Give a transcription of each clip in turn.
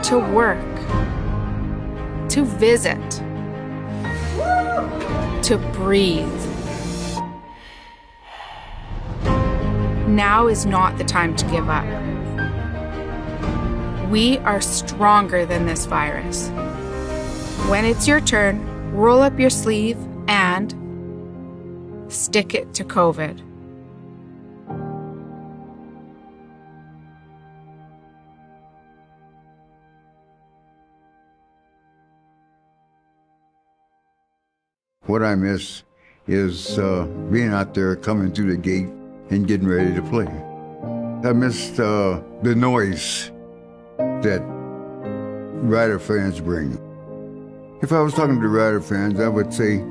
to work, to visit, to breathe. Now is not the time to give up. We are stronger than this virus. When it's your turn, roll up your sleeve and stick it to COVID. What I miss is being out there, coming through the gate and getting ready to play. I miss the noise that Rider fans bring. If I was talking to Rider fans, I would say,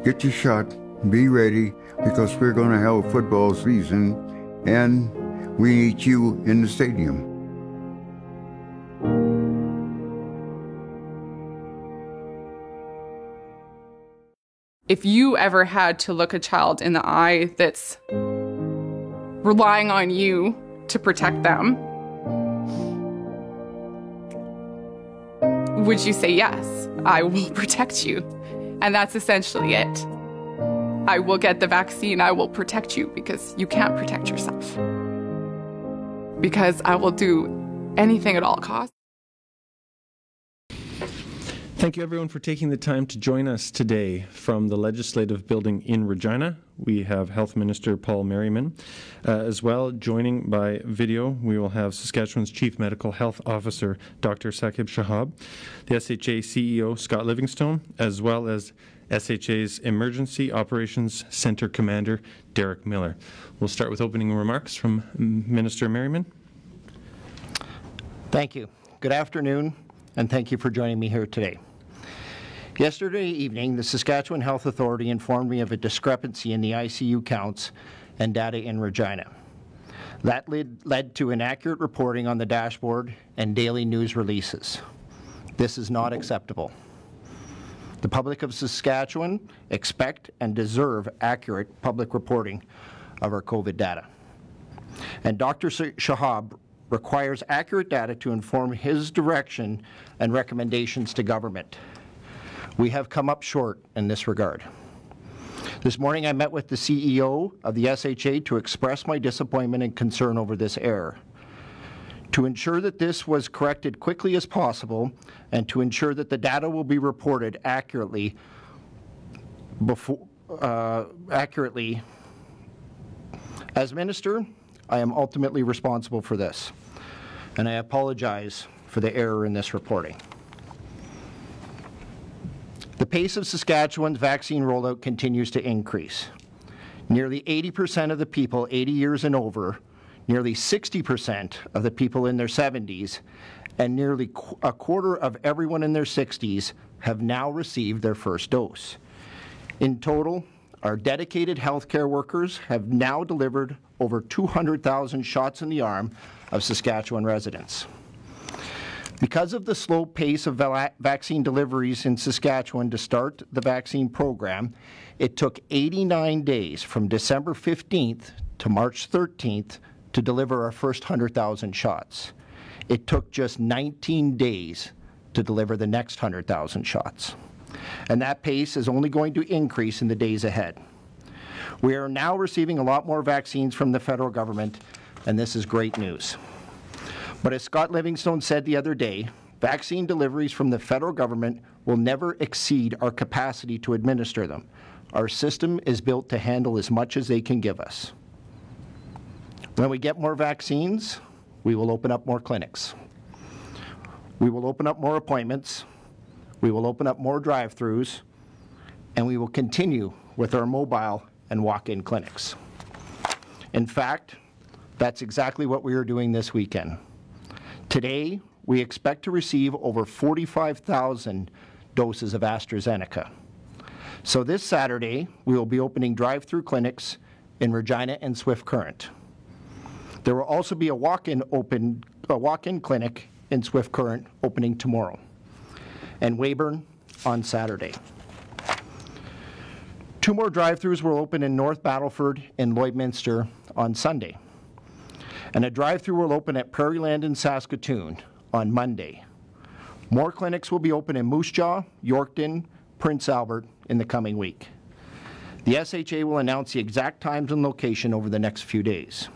get your shot, be ready, because we're going to have a football season and we need you in the stadium. If you ever had to look a child in the eye that's relying on you to protect them, would you say, yes, I will protect you? And that's essentially it. I will get the vaccine, I will protect you, because you can't protect yourself. Because I will do anything at all costs. Thank you, everyone, for taking the time to join us today from the Legislative Building in Regina. We have Health Minister Paul Merriman. As well, joining by video, we will have Saskatchewan's Chief Medical Health Officer, Dr. Saqib Shahab, the SHA CEO, Scott Livingstone, as well as SHA's Emergency Operations Center Commander, Derek Miller. We'll start with opening remarks from Minister Merriman. Thank you. Good afternoon, and thank you for joining me here today. Yesterday evening, the Saskatchewan Health Authority informed me of a discrepancy in the ICU counts and data in Regina. That led to inaccurate reporting on the dashboard and daily news releases. This is not acceptable. The public of Saskatchewan expect and deserve accurate public reporting of our COVID data. And Dr. Shahab requires accurate data to inform his direction and recommendations to government. We have come up short in this regard. This morning I met with the CEO of the SHA to express my disappointment and concern over this error. To ensure that this was corrected quickly as possible and to ensure that the data will be reported accurately as Minister, I am ultimately responsible for this, and I apologize for the error in this reporting. The pace of Saskatchewan's vaccine rollout continues to increase. Nearly 80% of the people 80 years and over, nearly 60% of the people in their 70s, and nearly a quarter of everyone in their 60s have now received their first dose. In total, our dedicated healthcare workers have now delivered over 200,000 shots in the arm of Saskatchewan residents. Because of the slow pace of vaccine deliveries in Saskatchewan to start the vaccine program, it took 89 days from December 15th to March 13th to deliver our first 100,000 shots. It took just 19 days to deliver the next 100,000 shots. And that pace is only going to increase in the days ahead. We are now receiving a lot more vaccines from the federal government, and this is great news. But as Scott Livingstone said the other day, vaccine deliveries from the federal government will never exceed our capacity to administer them. Our system is built to handle as much as they can give us. When we get more vaccines, we will open up more clinics. We will open up more appointments. We will open up more drive-thrus, and we will continue with our mobile and walk-in clinics. In fact, that's exactly what we are doing this weekend. Today, we expect to receive over 45,000 doses of AstraZeneca. So this Saturday, we will be opening drive-through clinics in Regina and Swift Current. There will also be a walk-in clinic in Swift Current opening tomorrow, and Weyburn on Saturday. 2 more drive-thrus will open in North Battleford and Lloydminster on Sunday. And a drive-thru will open at Prairieland in Saskatoon on Monday. More clinics will be open in Moose Jaw, Yorkton, Prince Albert in the coming week. The SHA will announce the exact times and location over the next few days.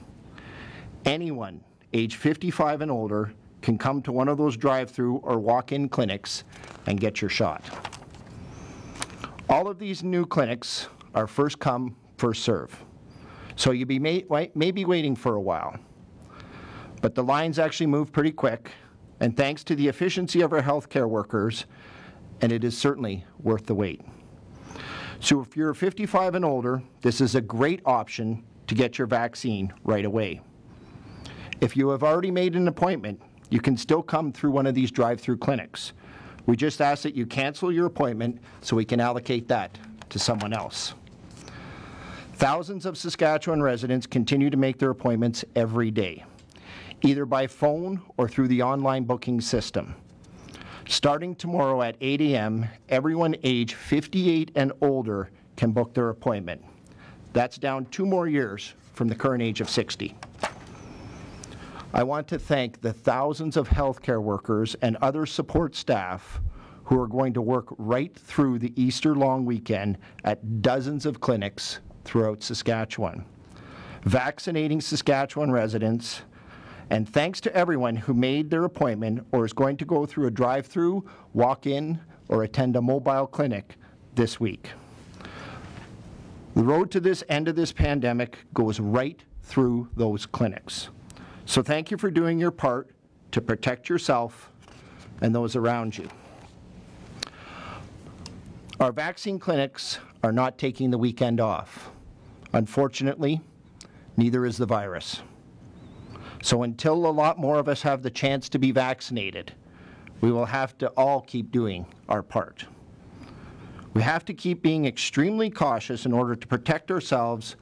Anyone age 55 and older can come to one of those drive-through or walk-in clinics and get your shot. All of these new clinics are first come, first serve. So you may be waiting for a while. But the lines actually move pretty quick, and thanks to the efficiency of our healthcare workers, and it is certainly worth the wait. So if you're 55 and older, this is a great option to get your vaccine right away. If you have already made an appointment, you can still come through one of these drive-through clinics. We just ask that you cancel your appointment so we can allocate that to someone else. Thousands of Saskatchewan residents continue to make their appointments every day, either by phone or through the online booking system. Starting tomorrow at 8 a.m., everyone age 58 and older can book their appointment. That's down 2 more years from the current age of 60. I want to thank the thousands of healthcare workers and other support staff who are going to work right through the Easter long weekend at dozens of clinics throughout Saskatchewan, vaccinating Saskatchewan residents. And thanks to everyone who made their appointment or is going to go through a drive-through, walk-in, or attend a mobile clinic this week. The road to this end of this pandemic goes right through those clinics. So thank you for doing your part to protect yourself and those around you. Our vaccine clinics are not taking the weekend off. Unfortunately, neither is the virus. So until a lot more of us have the chance to be vaccinated, we will have to all keep doing our part. We have to keep being extremely cautious in order to protect ourselves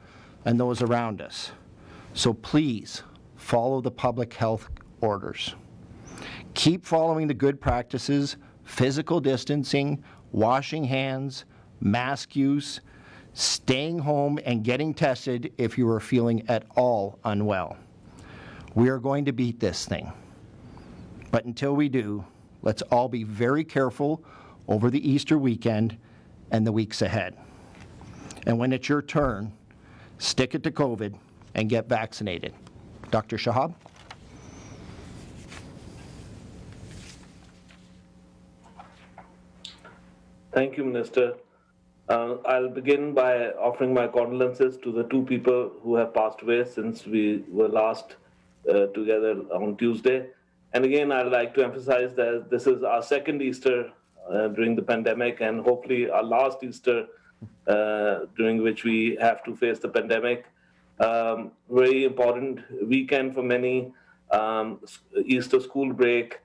and those around us. So please follow the public health orders. Keep following the good practices, physical distancing, washing hands, mask use, staying home and getting tested if you are feeling at all unwell. We are going to beat this thing. But until we do, let's all be very careful over the Easter weekend and the weeks ahead. And when it's your turn, stick it to COVID and get vaccinated. Dr. Shahab? Thank you, Minister. I'll begin by offering my condolences to the 2 people who have passed away since we were last together on Tuesday. And again, I'd like to emphasize that this is our second Easter during the pandemic, and hopefully our last Easter during which we have to face the pandemic. Very important weekend for many, Easter school break.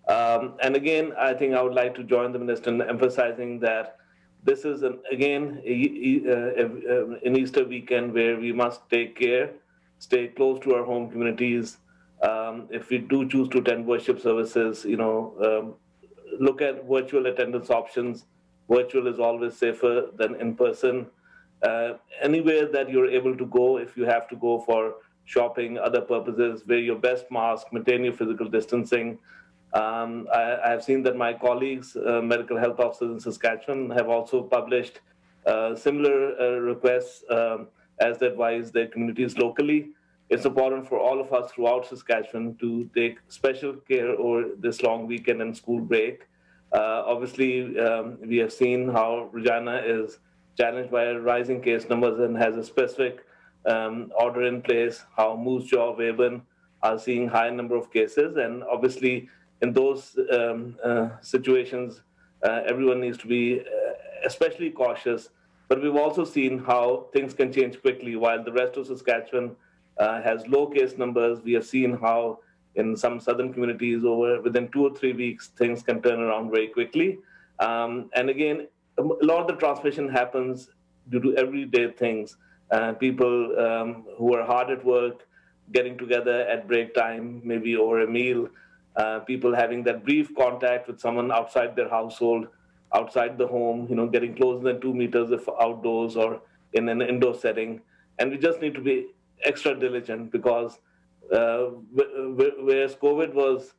And again, I think I would like to join the Minister in emphasizing that this is, an Easter weekend where we must take care, stay close to our home communities. If we do choose to attend worship services, look at virtual attendance options. Virtual is always safer than in person. Anywhere that you're able to go, if you have to go for shopping, other purposes, wear your best mask, maintain your physical distancing. I have seen that my colleagues, medical health officers in Saskatchewan, have also published similar requests as they advise their communities locally. It's important for all of us throughout Saskatchewan to take special care over this long weekend and school break. Obviously, we have seen how Regina is challenged by rising case numbers and has a specific order in place, how Moose Jaw, Weyburn are seeing high number of cases. And obviously, in those situations, everyone needs to be especially cautious. But we've also seen how things can change quickly. While the rest of Saskatchewan has low case numbers, we have seen how in some southern communities within 2 or 3 weeks, things can turn around very quickly. And again, a lot of the transmission happens due to everyday things. People who are hard at work, getting together at break time, maybe over a meal, people having that brief contact with someone outside their household, outside the home, getting closer than 2 meters if outdoors or in an indoor setting. And we just need to be extra diligent because whereas COVID was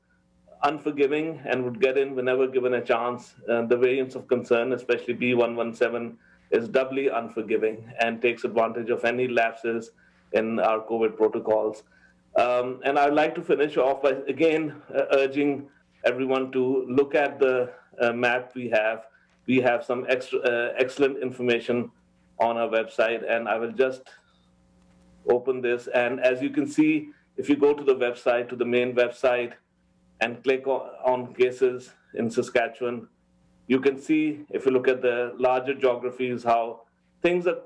unforgiving and would get in whenever given a chance. The variants of concern, especially B117, is doubly unforgiving and takes advantage of any lapses in our COVID protocols. And I'd like to finish off by, again, urging everyone to look at the map we have. We have some excellent information on our website, and I will just open this. And as you can see, if you go to the website, to the main website, and click on cases in Saskatchewan, you can see, if you look at the larger geographies, how things are,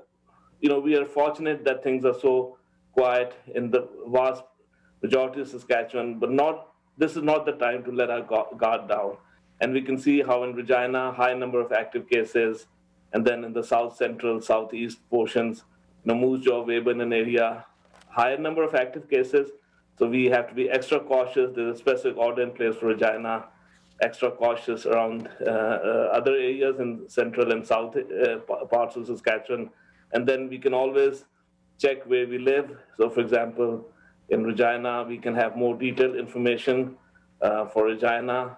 we are fortunate that things are so quiet in the vast majority of Saskatchewan, but this is not the time to let our guard down. And we can see how in Regina, high number of active cases, and then in the south central, southeast portions, Moose Jaw, Weyburn area, higher number of active cases. So we have to be extra cautious. There's a specific order in place for Regina, extra cautious around other areas in central and south parts of Saskatchewan. And then we can always check where we live. So for example, in Regina, we can have more detailed information. For Regina,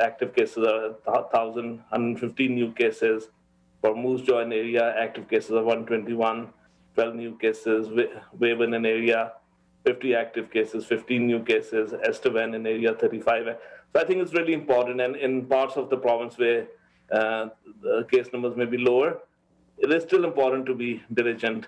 active cases are 1,115 new cases. For Moose Jaw area, active cases are 121, 12 new cases. Weyburn area, 50 active cases, 15 new cases. Estevan area, 35. So I think it's really important. And in parts of the province where the case numbers may be lower, it is still important to be diligent.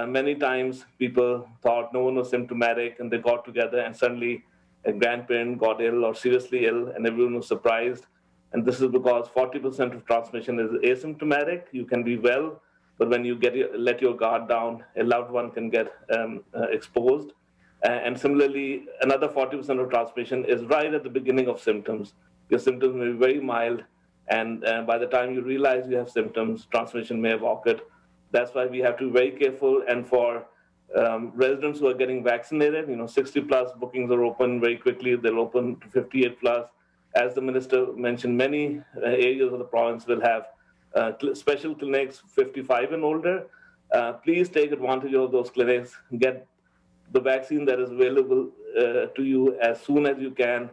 Many times people thought no one was symptomatic and they got together and suddenly a grandparent got ill or seriously ill and everyone was surprised. And this is because 40% of transmission is asymptomatic. You can be well, but when you let your guard down, a loved one can get exposed. And similarly, another 40% of transmission is right at the beginning of symptoms. Your symptoms may be very mild, and by the time you realize you have symptoms, transmission may have occurred. That's why we have to be very careful. And for residents who are getting vaccinated, 60 plus bookings are open very quickly. They'll open to 58 plus. As the minister mentioned, many areas of the province will have special clinics, 55 and older. Please take advantage of those clinics. Get the vaccine that is available to you as soon as you can.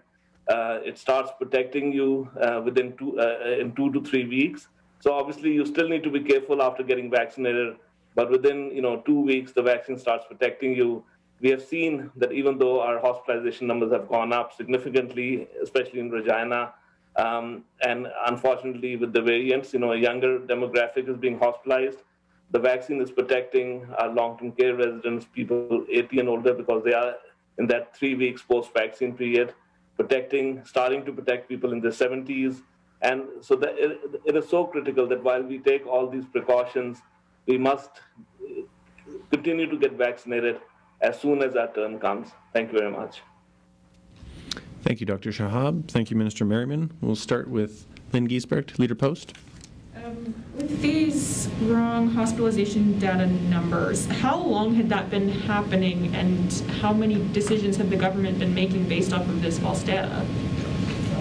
It starts protecting you within 2 to 3 weeks. So obviously, you still need to be careful after getting vaccinated. But within 2 weeks, the vaccine starts protecting you. We have seen that even though our hospitalization numbers have gone up significantly, especially in Regina, and unfortunately with the variants, a younger demographic is being hospitalized. The vaccine is protecting our long-term care residents, people 80 and older, because they are in that 3 weeks post-vaccine period, starting to protect people in their 70s. And so it is so critical that while we take all these precautions, we must continue to get vaccinated as soon as that turn comes. Thank you very much. Thank you, Dr. Shahab. Thank you, Minister Merriman. We'll start with Lynn Giesbrecht, Leader Post. With these wrong hospitalization data numbers, how long had that been happening, and how many decisions had the government been making based off of this false data?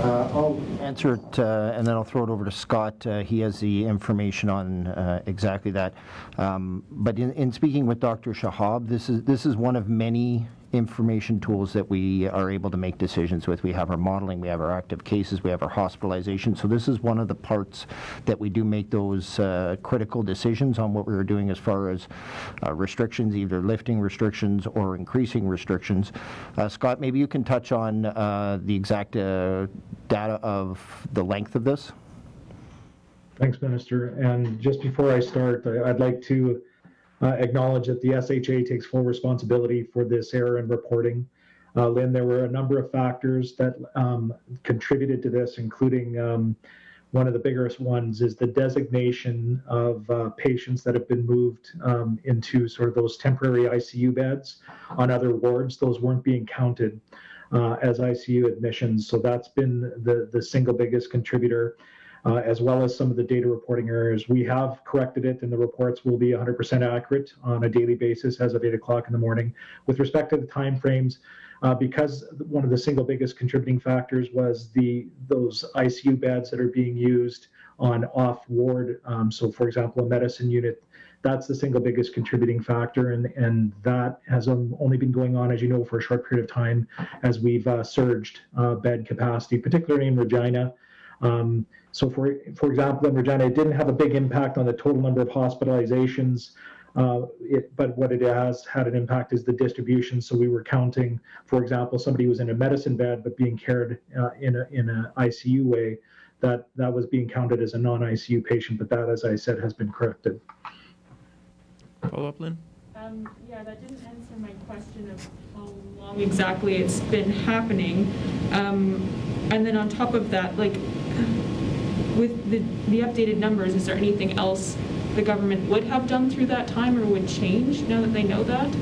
I'll answer it, and then I'll throw it over to Scott. He has the information on exactly that. But in speaking with Dr. Shahab, this is one of many information tools that we are able to make decisions with. We have our modeling, we have our active cases, we have our hospitalization. So this is one of the parts that we do make those critical decisions on what we were doing as far as restrictions, either lifting restrictions or increasing restrictions. Scott, maybe you can touch on the exact data of the length of this. Thanks, Minister. And just before I start, I'd like to acknowledge that the SHA takes full responsibility for this error in reporting. Lynn, there were a number of factors that contributed to this, including one of the biggest ones is the designation of patients that have been moved into sort of those temporary ICU beds on other wards. Those weren't being counted as ICU admissions. So that's been the single biggest contributor. As well as some of the data reporting errors. We have corrected it, and the reports will be 100% accurate on a daily basis as of 8 o'clock in the morning. With respect to the timeframes, because one of the single biggest contributing factors was those ICU beds that are being used on off-ward. So, for example, a medicine unit that's the single biggest contributing factor, and that has only been going on, as you know, for a short period of time as we've surged bed capacity, particularly in Regina. So for example, in Regina, it didn't have a big impact on the total number of hospitalizations, but what it has had an impact is the distribution. So we were counting, for example, somebody who was in a medicine bed but being cared in an ICU way, that was being counted as a non-ICU patient, but that, as I said, has been corrected. Follow up, Lynn? Yeah, that didn't answer my question of how long exactly it's been happening. And then on top of that, like, with the updated numbers, is there anything else the government would have done through that time or would change now that they know that?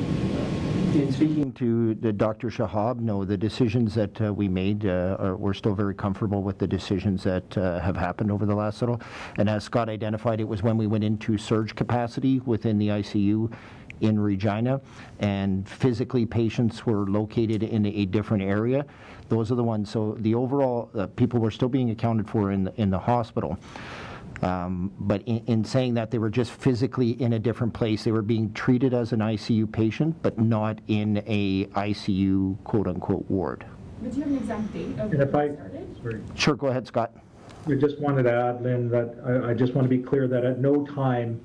In speaking to Dr. Shahab, no, the decisions that we made, we're still very comfortable with the decisions that have happened over the last little. And as Scott identified, it was when we went into surge capacity within the ICU in Regina, and physically patients were located in a different area. Those are the ones. So the overall people were still being accounted for in the hospital. But in saying that, they were just physically in a different place. They were being treated as an ICU patient, but not in a ICU quote-unquote ward. But do you have an exact date of when it started? Sorry. Sure, go ahead, Scott. I just wanted to add, Lynn, that I just want to be clear that at no time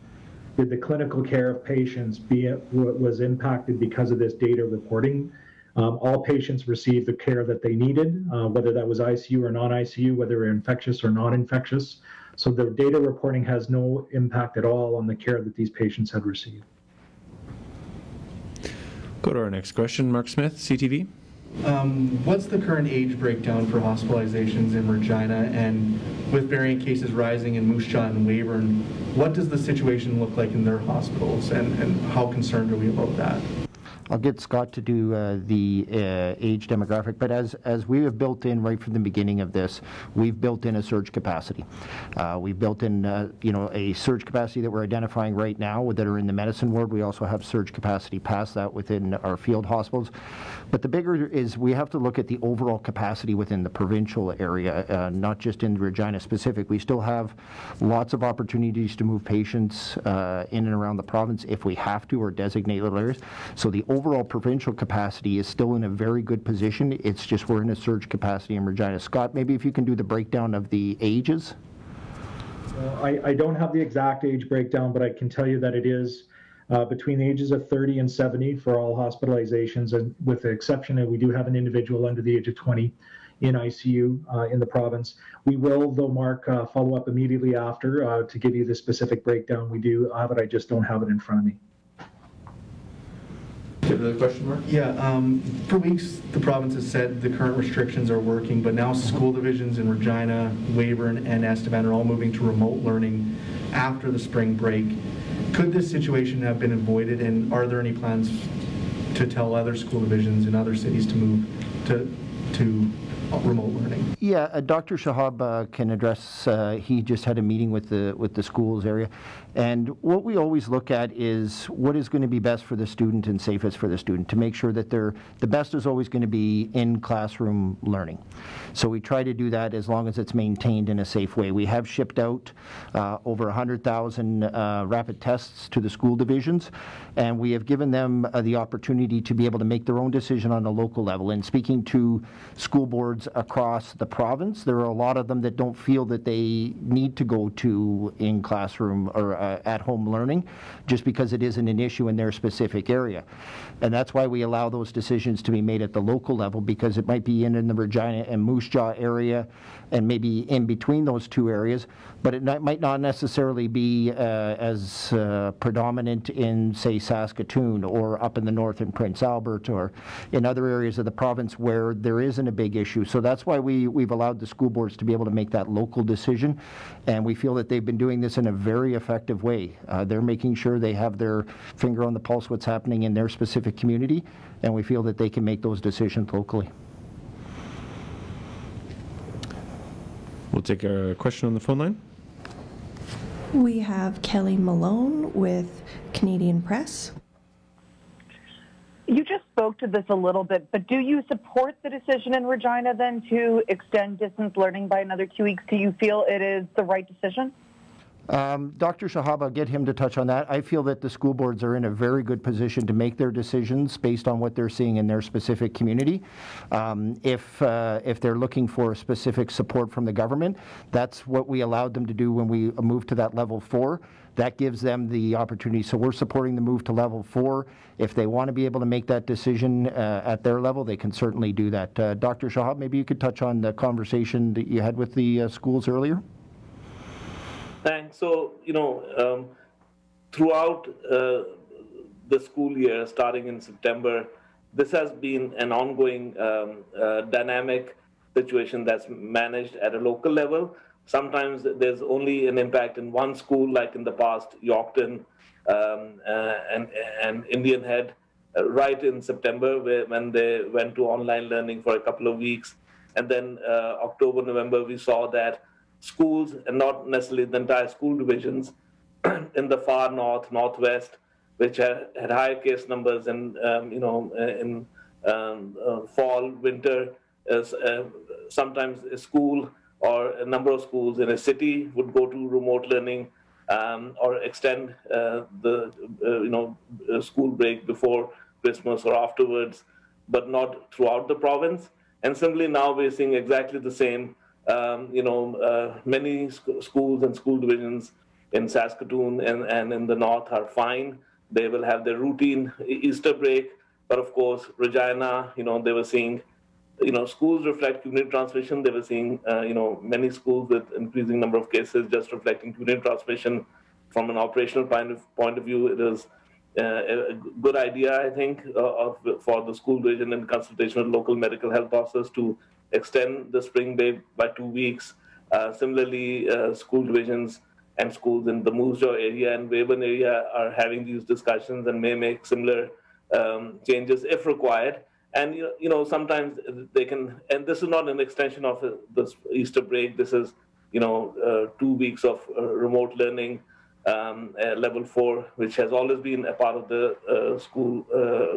did the clinical care of patients was impacted because of this data reporting. All patients received the care that they needed, whether that was ICU or non-ICU, whether they were infectious or non-infectious. So the data reporting has no impact at all on the care that these patients had received. Go to our next question. Mark Smith, CTV. What's the current age breakdown for hospitalizations in Regina, and with variant cases rising in Moose Jaw and Weyburn, what does the situation look like in their hospitals, and how concerned are we about that? I'll get Scott to do the age demographic, but as we have built in right from the beginning of this, we've built in a surge capacity. We've built in a surge capacity that we're identifying right now that are in the medicine ward. We also have surge capacity past that within our field hospitals. But the bigger is we have to look at the overall capacity within the provincial area, not just in Regina specific. We still have lots of opportunities to move patients in and around the province if we have to, or designated areas. So the overall provincial capacity is still in a very good position. It's just we're in a surge capacity in Regina. Scott, maybe if you can do the breakdown of the ages. I don't have the exact age breakdown, but I can tell you that it is between the ages of 30 and 70 for all hospitalizations, and with the exception that we do have an individual under the age of 20 in ICU in the province. We will, though, Mark, follow up immediately after to give you the specific breakdown. We do have it, I just don't have it in front of me. Do you have another question, Mark? Yeah, for weeks the province has said the current restrictions are working, but now school divisions in Regina, Weyburn, and Estevan are all moving to remote learning after the spring break. Could this situation have been avoided, and are there any plans to tell other school divisions in other cities to move to remote learning? Yeah, Dr. Shahab can address. He just had a meeting with the schools area, and what we always look at is what is going to be best for the student and safest for the student, to make sure that the best is always going to be in classroom learning. So we try to do that as long as it's maintained in a safe way. We have shipped out over 100,000 rapid tests to the school divisions, and we have given them the opportunity to be able to make their own decision on a local level. And speaking to school boards across the province, there are a lot of them that don't feel that they need to go to in classroom or at home learning just because it isn't an issue in their specific area. And that's why we allow those decisions to be made at the local level, because it might be in the Regina and Moose Jaw area and maybe in between those two areas, but it might not necessarily be as predominant in, say, Saskatoon or up in the north in Prince Albert or in other areas of the province where there isn't a big issue. So that's why we've allowed the school boards to be able to make that local decision, and we feel that they've been doing this in a very effective way. They're making sure they have their finger on the pulse what's happening in their specific community, and we feel that they can make those decisions locally. We'll take a question on the phone line. We have Kelly Malone with Canadian Press. You just spoke to this a little bit, but do you support the decision in Regina then to extend distance learning by another 2 weeks? Do you feel it is the right decision? Dr. Shahab, I'll get him to touch on that. I feel that the school boards are in a very good position to make their decisions based on what they're seeing in their specific community. If they're looking for specific support from the government, that's what we allowed them to do when we moved to that level 4. That gives them the opportunity. So we're supporting the move to level 4. If they want to be able to make that decision at their level, they can certainly do that. Dr. Shahab, maybe you could touch on the conversation that you had with the schools earlier. Thanks. So, throughout the school year, starting in September, this has been an ongoing dynamic situation that's managed at a local level. Sometimes there's only an impact in one school, like in the past, Yorkton and Indian Head, right in September, when they went to online learning for a couple of weeks. And then October, November, we saw that schools, and not necessarily the entire school divisions, in the far north, northwest, which had higher case numbers in fall, winter, sometimes a school or a number of schools in a city would go to remote learning or extend the school break before Christmas or afterwards, but not throughout the province. And similarly, now we're seeing exactly the same. Many schools and school divisions in Saskatoon and in the north are fine. They will have their routine Easter break, but of course, Regina, they were seeing, schools reflect community transmission. They were seeing, many schools with increasing number of cases just reflecting community transmission. From an operational point of view, it is a good idea, I think, for the school division in consultation with local medical health officers to extend the spring break by 2 weeks. Similarly, school divisions and schools in the Moose Jaw area and Weyburn area are having these discussions and may make similar changes if required. And sometimes they can, and this is not an extension of the Easter break. This is 2 weeks of remote learning, level 4, which has always been a part of the school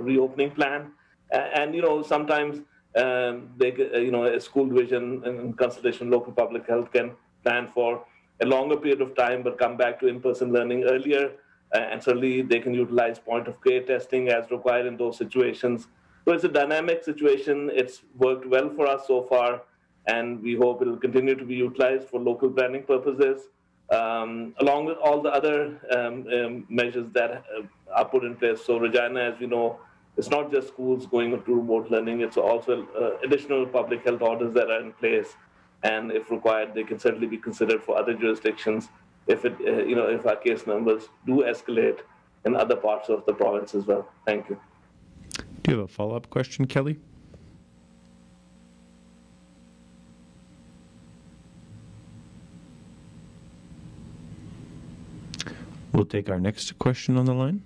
reopening plan. And sometimes a school division in consultation with local public health can plan for a longer period of time, but come back to in-person learning earlier. And certainly they can utilize point-of-care testing as required in those situations. So it's a dynamic situation. It's worked well for us so far, and we hope it will continue to be utilized for local planning purposes, along with all the other measures that are put in place. So Regina, as we know, it's not just schools going to remote learning, it's also additional public health orders that are in place. And if required, they can certainly be considered for other jurisdictions if if our case numbers do escalate in other parts of the province as well. Thank you. Do you have a follow-up question, Kelly? We'll take our next question on the line.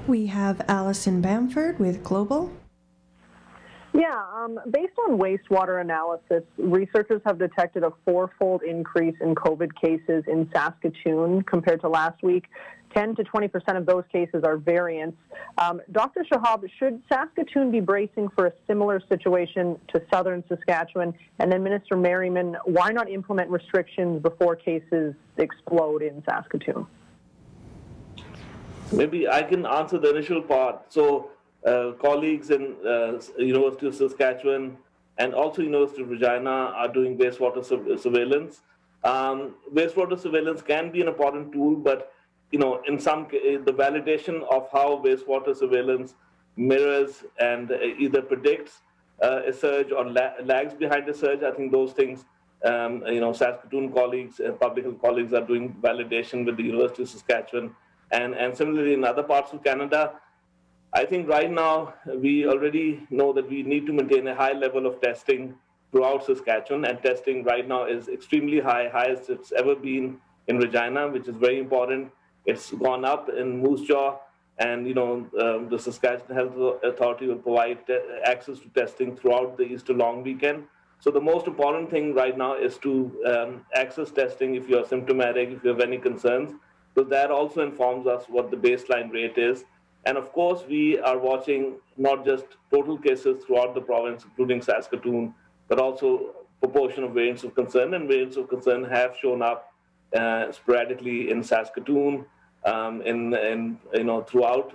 We have Allison Bamford with Global. Yeah, based on wastewater analysis, researchers have detected a 4-fold increase in COVID cases in Saskatoon compared to last week. 10 to 20% of those cases are variants. Dr. Shahab, should Saskatoon be bracing for a similar situation to southern Saskatchewan? And then Minister Merriman, why not implement restrictions before cases explode in Saskatoon? Maybe I can answer the initial part. So colleagues in University of Saskatchewan and also University of Regina are doing wastewater surveillance. Wastewater surveillance can be an important tool, but in some cases, the validation of how wastewater surveillance mirrors and either predicts a surge or lags behind a surge, I think those things, Saskatoon colleagues, public health colleagues are doing validation with the University of Saskatchewan. And similarly in other parts of Canada, I think right now we already know that we need to maintain a high level of testing throughout Saskatchewan, and testing right now is extremely high, highest it's ever been in Regina, which is very important. It's gone up in Moose Jaw, and the Saskatchewan Health Authority will provide access to testing throughout the Easter long weekend. So the most important thing right now is to access testing if you're symptomatic, if you have any concerns. So that also informs us what the baseline rate is. And of course, we are watching not just total cases throughout the province, including Saskatoon, but also proportion of variants of concern, and variants of concern have shown up sporadically in Saskatoon, throughout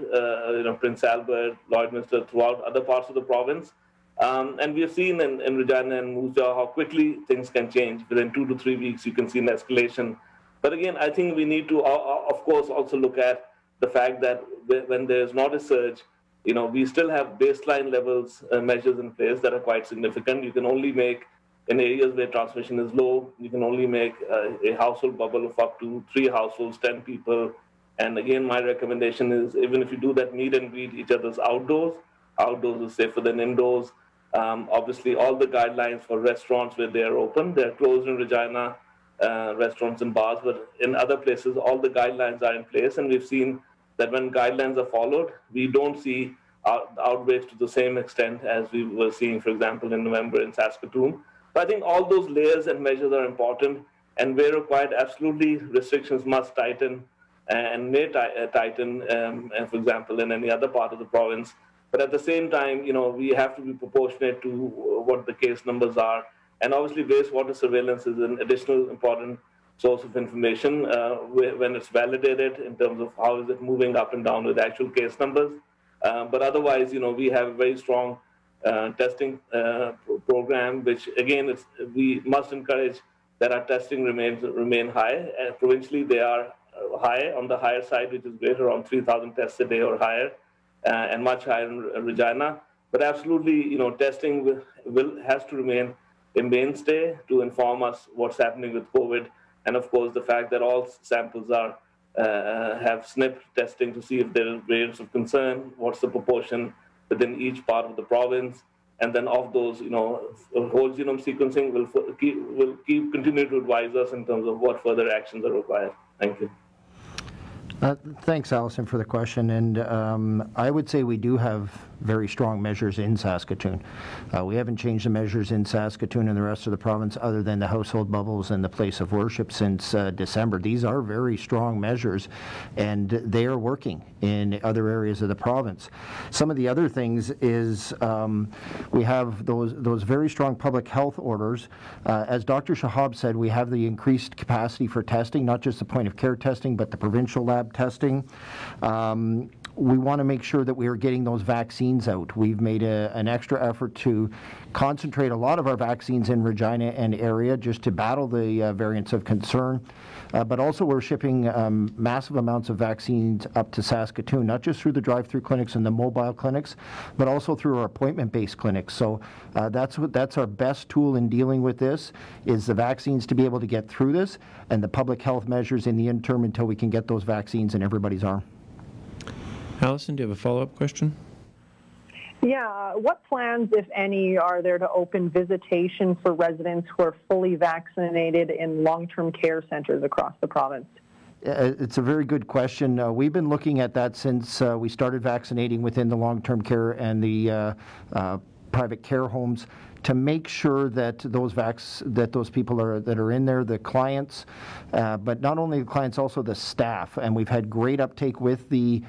Prince Albert, Lloydminster, throughout other parts of the province. And we have seen in Regina and Moose Jaw how quickly things can change. Within 2 to 3 weeks, you can see an escalation. But again, I think we need to, of course, also look at the fact that when there's not a surge, we still have baseline levels measures in place that are quite significant. You can only make, in areas where transmission is low, you can only make a household bubble of up to 3 households, 10 people. And again, my recommendation is, even if you do that, meet and greet each other's outdoors. Outdoors is safer than indoors. Obviously, all the guidelines for restaurants where they are open, they're closed in Regina, restaurants and bars, but in other places, all the guidelines are in place. And we've seen that when guidelines are followed, we don't see outbreaks to the same extent as we were seeing, for example, in November in Saskatoon. But I think all those layers and measures are important, and where required, absolutely restrictions must tighten and may tighten, for example, in any other part of the province. But at the same time, we have to be proportionate to what the case numbers are. And obviously, wastewater surveillance is an additional important source of information when it's validated in terms of how is it moving up and down with actual case numbers. But otherwise, we have a very strong testing program, which again, we must encourage that our testing remain high. Provincially, they are high, on the higher side, which is greater, around 3,000 tests a day or higher, and much higher in Regina. But absolutely, testing has to remain a mainstay to inform us what's happening with COVID. And of course, the fact that all samples are have SNP testing to see if there are variants of concern, what's the proportion within each part of the province, and then of those, whole genome sequencing will continue to advise us in terms of what further actions are required. Thank you. Thanks, Allison, for the question. And I would say we do have very strong measures in Saskatoon. We haven't changed the measures in Saskatoon and the rest of the province other than the household bubbles and the place of worship since December. These are very strong measures, and they are working in other areas of the province. Some of the other things is we have those very strong public health orders. As Dr. Shahab said, we have the increased capacity for testing, not just the point of care testing, but the provincial lab testing. We want to make sure that we are getting those vaccines out. We've made an extra effort to concentrate a lot of our vaccines in Regina and area just to battle the variants of concern. But also we're shipping massive amounts of vaccines up to Saskatoon, not just through the drive-through clinics and the mobile clinics, but also through our appointment-based clinics. So that's our best tool in dealing with this, is the vaccines to be able to get through this, and the public health measures in the interim until we can get those vaccines in everybody's arm. Allison, do you have a follow-up question? Yeah, what plans, if any, are there to open visitation for residents who are fully vaccinated in long-term care centers across the province? It's a very good question. We've been looking at that since we started vaccinating within the long-term care and the private care homes, to make sure that those people that are in there, the clients, but not only the clients, also the staff. And we've had great uptake with the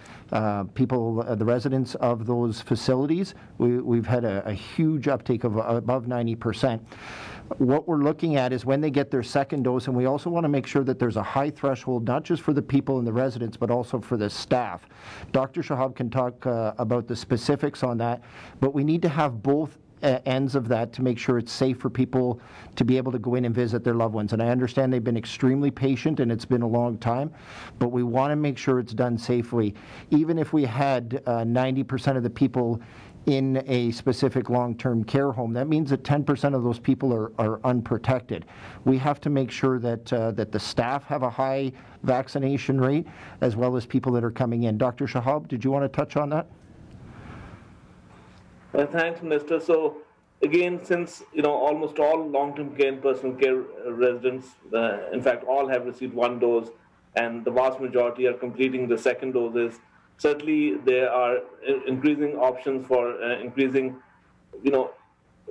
people, the residents of those facilities. We've had a huge uptake of above 90%. What we're looking at is when they get their second dose, and we also want to make sure that there's a high threshold, not just for the people and the residents, but also for the staff. Dr. Shahab can talk about the specifics on that, but we need to have both ends of that to make sure it's safe for people to be able to go in and visit their loved ones. And I understand they've been extremely patient and it's been a long time, but we want to make sure it's done safely. Even if we had 90% of the people in a specific long-term care home, that means that 10% of those people are unprotected. We have to make sure that that the staff have a high vaccination rate, as well as people that are coming in. Dr. Shahab, did you want to touch on that? Thanks, Minister. So again, since almost all long-term care and personal care residents, in fact, all have received one dose, and the vast majority are completing the second doses, certainly there are increasing options for increasing,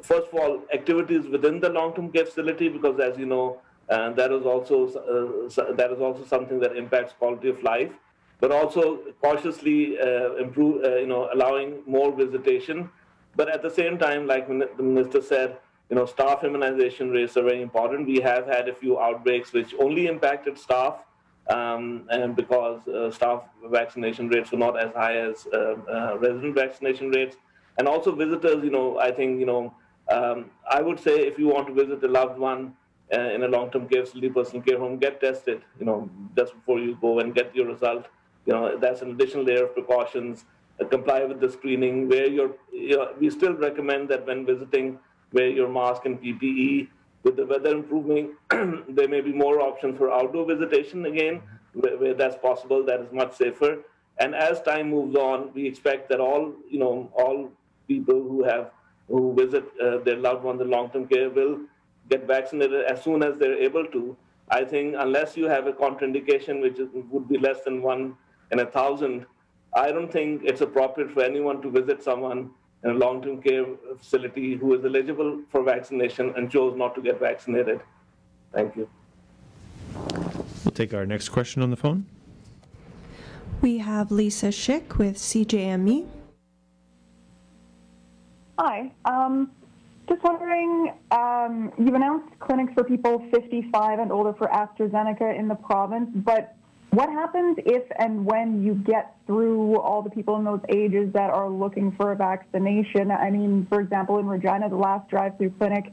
first of all, activities within the long-term care facility, because as you know, that is also something that impacts quality of life, but also cautiously allowing more visitation. But at the same time, like the Minister said, staff immunization rates are very important. We have had a few outbreaks which only impacted staff, and because staff vaccination rates were not as high as resident vaccination rates. And also visitors, I think, I would say if you want to visit a loved one in a long-term care facility, personal care home, get tested, just before you go and get your result. That's an additional layer of precautions. Comply with the screening. We still recommend that when visiting, wear your mask and PPE. With the weather improving, there may be more options for outdoor visitation again, where that's possible. That is much safer. And as time moves on, we expect that all people who visit their loved ones in long-term care will get vaccinated as soon as they're able to. I think unless you have a contraindication, which would be less than 1 in 1,000, I don't think it's appropriate for anyone to visit someone in a long-term care facility who is eligible for vaccination and chose not to get vaccinated. Thank you. We'll take our next question on the phone. We have Lisa Schick with CJME. Hi. Just wondering, you've announced clinics for people 55 and older for AstraZeneca in the province, but what happens if and when you get through all the people in those ages that are looking for a vaccination? I mean, for example, in Regina, the last drive-through clinic,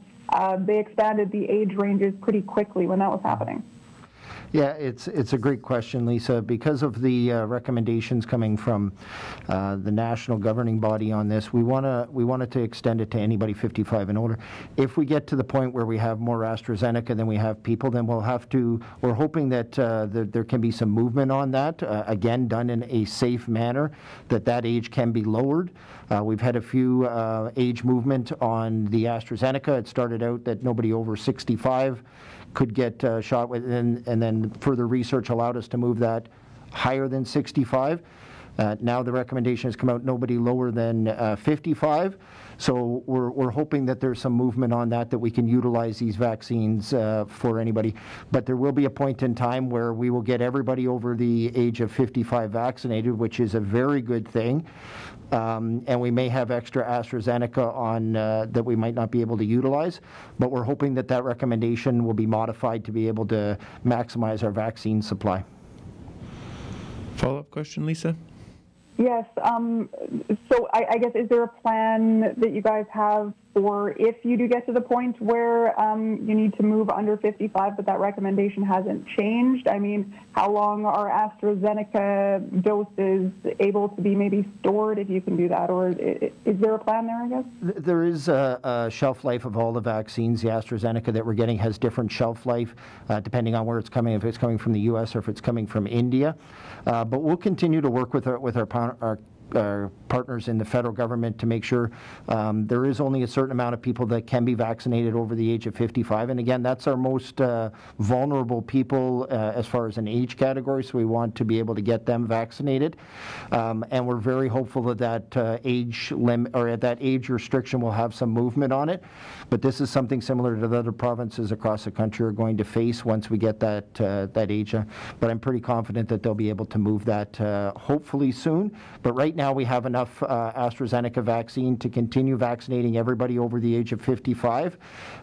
they expanded the age ranges pretty quickly when that was happening. Yeah, it's a great question, Lisa. Because of the recommendations coming from the national governing body on this, we wanted to extend it to anybody 55 and older. If we get to the point where we have more AstraZeneca than we have people, then we're hoping that there can be some movement on that, again, done in a safe manner, that age can be lowered. We've had a few age movement on the AstraZeneca. It started out that nobody over 65 could get shot with, and then further research allowed us to move that higher than 65. Now the recommendation has come out nobody lower than 55. So we're hoping that there's some movement on that we can utilize these vaccines for anybody. But there will be a point in time where we will get everybody over the age of 55 vaccinated, which is a very good thing. And we may have extra AstraZeneca on that we might not be able to utilize, but we're hoping that recommendation will be modified to be able to maximize our vaccine supply. Follow-up question, Lisa? Yes. So I guess, is there a plan that you guys have for if you do get to the point where you need to move under 55, but that recommendation hasn't changed? I mean, how long are AstraZeneca doses able to be maybe stored, if you can do that? Or is there a plan there, I guess? There is a shelf life of all the vaccines. The AstraZeneca that we're getting has different shelf life depending on where it's coming, if it's coming from the U.S. or if it's coming from India. But we'll continue to work with our partners in the federal government to make sure there is only a certain amount of people that can be vaccinated over the age of 55. And again, that's our most vulnerable people as far as an age category, so we want to be able to get them vaccinated. And we're very hopeful that age limit or that age restriction will have some movement on it. But this is something similar to the other provinces across the country are going to face once we get that age. But I'm pretty confident that they'll be able to move that hopefully soon. But right now we have enough AstraZeneca vaccine to continue vaccinating everybody over the age of 55.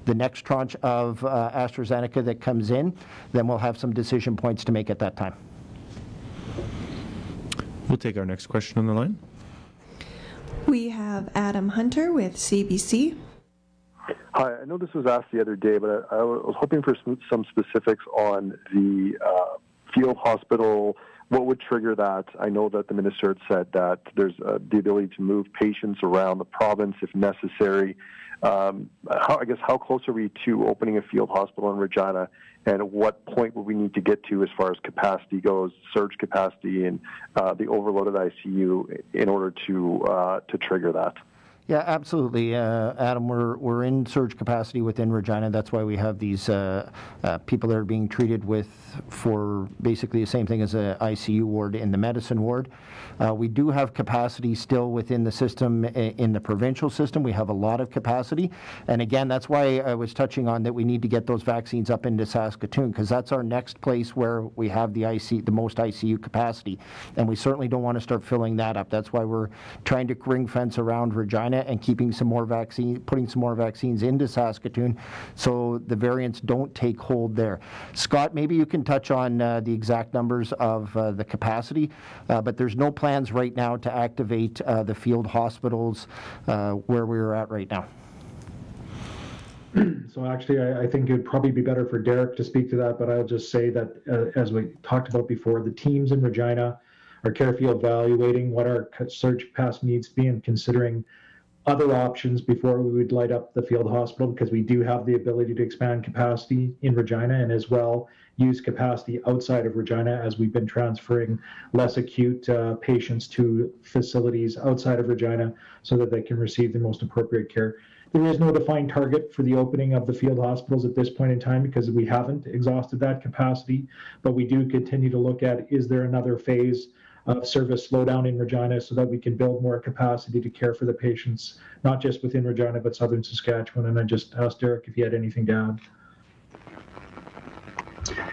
The next tranche of AstraZeneca that comes in, then we'll have some decision points to make at that time. We'll take our next question on the line. We have Adam Hunter with CBC. Hi, I know this was asked the other day, but I was hoping for some specifics on the field hospital. What would trigger that? I know that the minister had said that there's the ability to move patients around the province if necessary. How close are we to opening a field hospital in Regina, and at what point would we need to get to as far as capacity goes, surge capacity, and the overloaded ICU in order to trigger that? Yeah, absolutely, Adam. We're in surge capacity within Regina. That's why we have these people that are being treated for basically the same thing as an ICU ward in the medicine ward. We do have capacity still within the system, in the provincial system. We have a lot of capacity, and again, that's why I was touching on that we need to get those vaccines up into Saskatoon, because that's our next place where we have the most ICU capacity, and we certainly don't want to start filling that up. That's why we're trying to ring fence around Regina Regina and keeping some more putting some more vaccines into Saskatoon so the variants don't take hold there. Scott, maybe you can touch on the exact numbers of the capacity, but there's no plans right now to activate the field hospitals where we're at right now. So actually, I think it would probably be better for Derek to speak to that, but I'll just say that, as we talked about before, the teams in Regina are carefully evaluating what our surge capacity needs to be and considering other options before we would light up the field hospital, because we do have the ability to expand capacity in Regina and as well use capacity outside of Regina, as we've been transferring less acute patients to facilities outside of Regina so that they can receive the most appropriate care. There is no defined target for the opening of the field hospitals at this point in time because we haven't exhausted that capacity, but we do continue to look at, is there another phase of service slowdown in Regina so that we can build more capacity to care for the patients, not just within Regina, but southern Saskatchewan. And I just asked Derek if he had anything to add.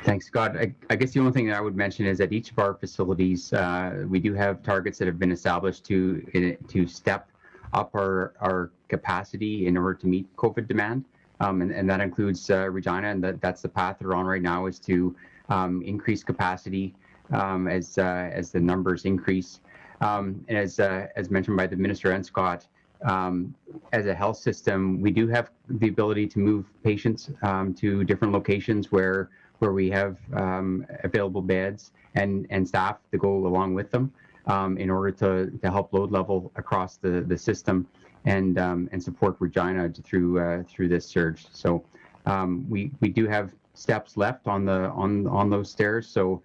Thanks, Scott. I guess the only thing that I would mention is that each of our facilities, we do have targets that have been established to step up our capacity in order to meet COVID demand, and that includes Regina, and that's the path we're on right now, is to increase capacity as the numbers increase. And as mentioned by the Minister and Scott, as a health system, we do have the ability to move patients to different locations where we have available beds and staff to go along with them in order to help load level across the system and support Regina through this surge. So we do have steps left on those stairs. So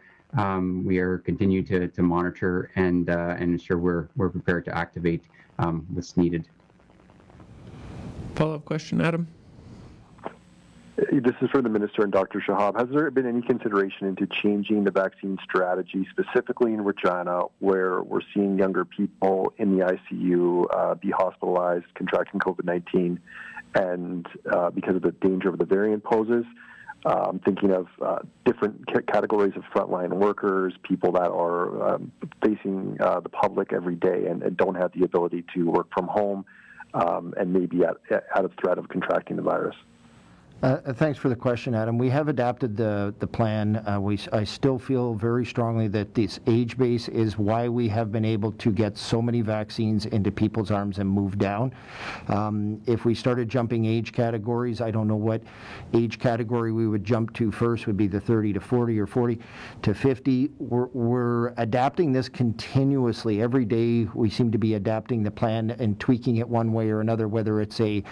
we are continue to monitor and ensure we're prepared to activate what's needed. Follow-up question, Adam. This is for the Minister and Dr. Shahab. Has there been any consideration into changing the vaccine strategy, specifically in Regina, where we're seeing younger people in the ICU be hospitalized, contracting COVID-19, and because of the danger of the variant poses? I'm thinking of different categories of frontline workers, people that are facing the public every day and don't have the ability to work from home and maybe at of threat of contracting the virus. Thanks for the question, Adam. We have adapted the plan. I still feel very strongly that this age base is why we have been able to get so many vaccines into people's arms and move down. If we started jumping age categories, I don't know what age category we would jump to first. Would be the 30 to 40 or 40 to 50. We're adapting this continuously. Every day we seem to be adapting the plan and tweaking it one way or another, whether it's a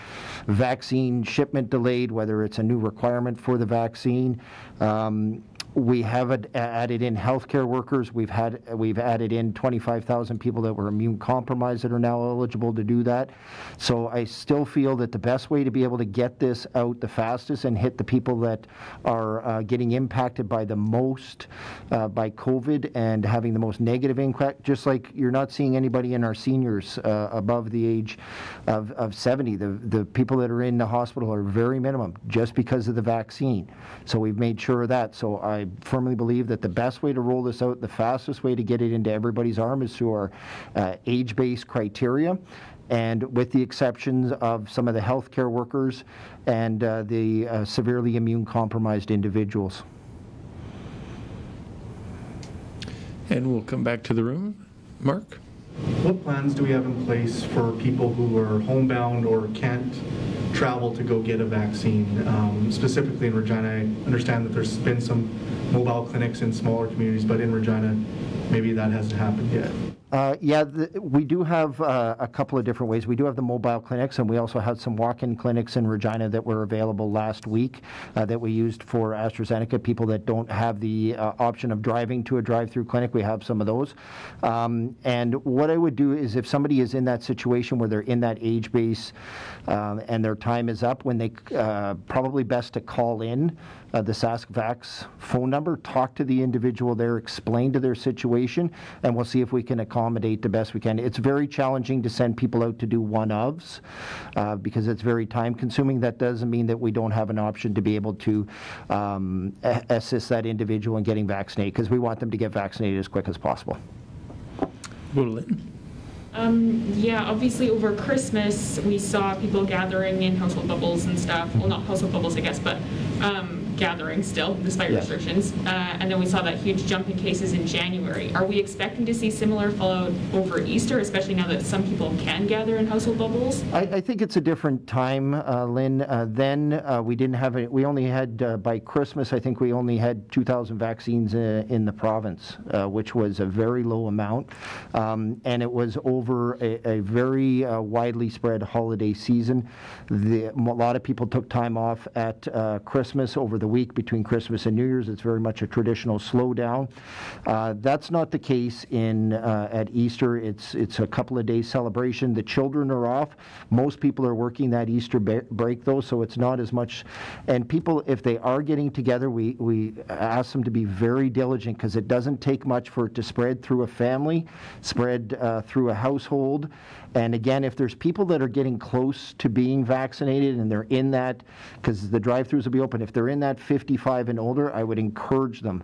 vaccine shipment delayed, whether it's a new requirement for the vaccine. We have added in healthcare workers. We've added in 25,000 people that were immune compromised that are now eligible to do that. So I still feel that the best way to be able to get this out the fastest and hit the people that are getting impacted by the most by COVID and having the most negative impact, just like you're not seeing anybody in our seniors above the age of 70. The people that are in the hospital are very minimum just because of the vaccine. So we've made sure of that. So I firmly believe that the best way to roll this out, the fastest way to get it into everybody's arm is through our age-based criteria, and with the exceptions of some of the healthcare workers and the severely immune compromised individuals. And we'll come back to the room. Mark? What plans do we have in place for people who are homebound or can't travel to go get a vaccine? Specifically in Regina, I understand that there's been some mobile clinics in smaller communities, but in Regina, maybe that hasn't happened yet. We do have a couple of different ways. We do have the mobile clinics, and we also had some walk-in clinics in Regina that were available last week that we used for AstraZeneca. People that don't have the option of driving to a drive-through clinic, we have some of those. And what I would do is, if somebody is in that situation where they're in that age base and their time is up, when they probably best to call in the SaskVax phone number, talk to the individual there, explain to their situation, and we'll see if we can accommodate the best we can. It's very challenging to send people out to do one-ofs because it's very time-consuming. That doesn't mean that we don't have an option to be able to assist that individual in getting vaccinated, because we want them to get vaccinated as quick as possible. Yeah, obviously over Christmas we saw people gathering in household bubbles and stuff. Well, not household bubbles, I guess, but gathering still, despite restrictions. And then we saw that huge jump in cases in January. Are we expecting to see similar fallout over Easter, especially now that some people can gather in household bubbles? I think it's a different time, Lynn. Then we didn't have it. We only had, by Christmas, I think we only had 2,000 vaccines in the province, which was a very low amount. And it was over a very widely spread holiday season. A lot of people took time off at Christmas, over the week between Christmas and New Year's. It's very much a traditional slowdown. That's not the case at Easter. It's a couple of days celebration. The children are off. Most people are working that Easter break though, so it's not as much. And people, if they are getting together, we ask them to be very diligent, because it doesn't take much for it to spread through a family, spread through a household. And again, if there's people that are getting close to being vaccinated and they're in that, because the drive-thrus will be open, if they're in that 55 and older, I would encourage them,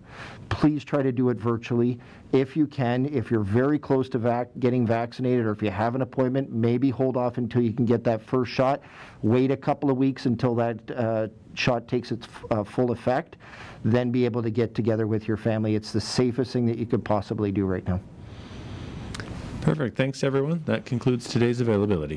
please try to do it virtually if you can. If you're very close to getting vaccinated, or if you have an appointment, maybe hold off until you can get that first shot. Wait a couple of weeks until that shot takes its full effect, then be able to get together with your family. It's the safest thing that you could possibly do right now. Perfect. Thanks, everyone. That concludes today's availability.